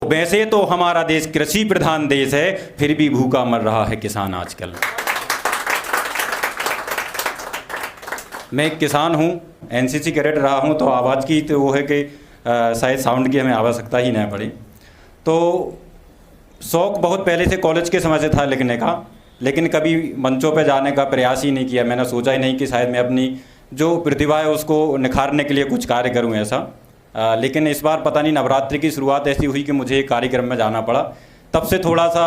वैसे तो हमारा देश कृषि प्रधान देश है, फिर भी भूखा मर रहा है किसान आजकल। मैं एक किसान हूँ, एनसीसी कैडेट रहा हूँ, तो आवाज़ की तो वो है कि शायद साउंड की हमें आवश्यकता ही ना पड़े। तो शौक़ बहुत पहले से कॉलेज के समय से था लिखने का, लेकिन कभी मंचों पर जाने का प्रयास ही नहीं किया। मैंने सोचा ही नहीं कि शायद मैं अपनी जो प्रतिभा है उसको निखारने के लिए कुछ कार्य करूं ऐसा। लेकिन इस बार पता नहीं नवरात्रि की शुरुआत ऐसी हुई कि मुझे एक कार्यक्रम में जाना पड़ा। तब से थोड़ा सा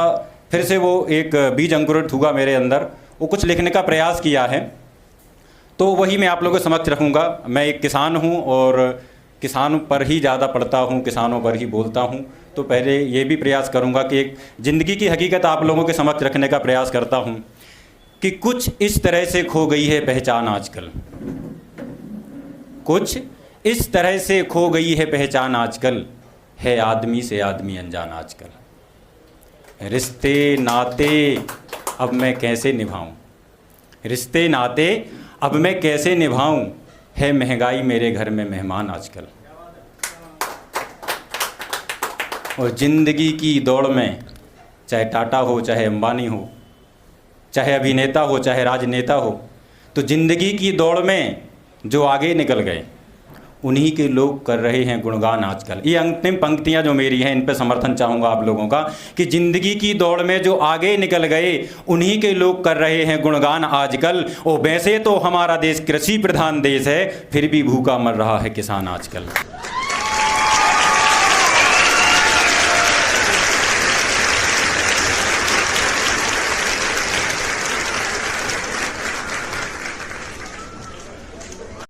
फिर से वो एक बीज अंकुरित हुआ मेरे अंदर, वो कुछ लिखने का प्रयास किया है, तो वही मैं आप लोगों के समक्ष रखूँगा। मैं एक किसान हूँ और किसानों पर ही ज़्यादा पढ़ता हूँ, किसानों पर ही बोलता हूँ। तो पहले ये भी प्रयास करूँगा कि एक ज़िंदगी की हकीकत आप लोगों के समक्ष रखने का प्रयास करता हूँ कि कुछ इस तरह से खो गई है पहचान आजकल, कुछ इस तरह से खो गई है पहचान आजकल, है आदमी से आदमी अनजान आजकल। रिश्ते नाते अब मैं कैसे निभाऊं, रिश्ते नाते अब मैं कैसे निभाऊं, है महंगाई मेरे घर में मेहमान आजकल। और ज़िंदगी की दौड़ में चाहे टाटा हो, चाहे अंबानी हो, चाहे अभिनेता हो, चाहे राजनेता हो, तो ज़िंदगी की दौड़ में जो आगे निकल गए उन्हीं के लोग कर रहे हैं गुणगान आजकल। ये अंतिम पंक्तियां जो मेरी हैं, इन पे समर्थन चाहूँगा आप लोगों का कि ज़िंदगी की दौड़ में जो आगे निकल गए उन्हीं के लोग कर रहे हैं गुणगान आजकल। ओ वैसे तो हमारा देश कृषि प्रधान देश है, फिर भी भूखा मर रहा है किसान आजकल।